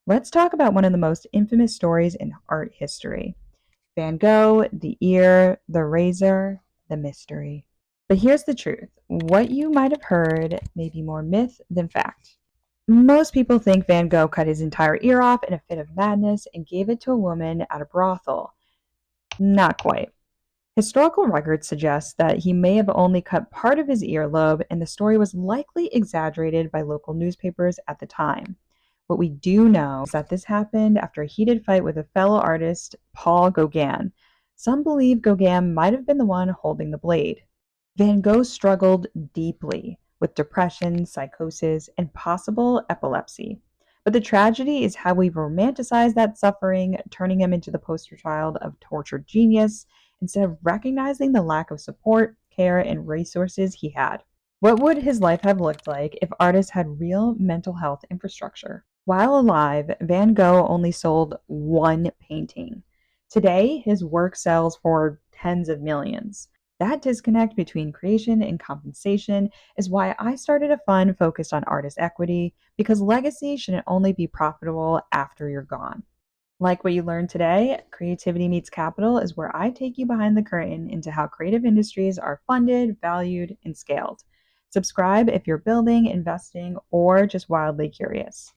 Let's talk about one of the most infamous stories in art history: Van Gogh, the ear, the razor, the mystery. But here's the truth: what you might have heard may be more myth than fact. Most people think Van Gogh cut his entire ear off in a fit of madness and gave it to a woman at a brothel. Not quite. Historical records suggest that he may have only cut part of his earlobe, and the story was likely exaggerated by local newspapers at the time. What we do know is that this happened after a heated fight with a fellow artist, Paul Gauguin. Some believe Gauguin might have been the one holding the blade. Van Gogh struggled deeply with depression, psychosis, and possible epilepsy. But the tragedy is how we've romanticized that suffering, turning him into the poster child of tortured genius instead of recognizing the lack of support, care, and resources he had. What would his life have looked like if artists had real mental health infrastructure? While alive, Van Gogh only sold one painting. Today, his work sells for tens of millions. That disconnect between creation and compensation is why I started a fund focused on artist equity, because legacy shouldn't only be profitable after you're gone. Like what you learned today, Creativity Meets Capital is where I take you behind the curtain into how creative industries are funded, valued, and scaled. Subscribe if you're building, investing, or just wildly curious.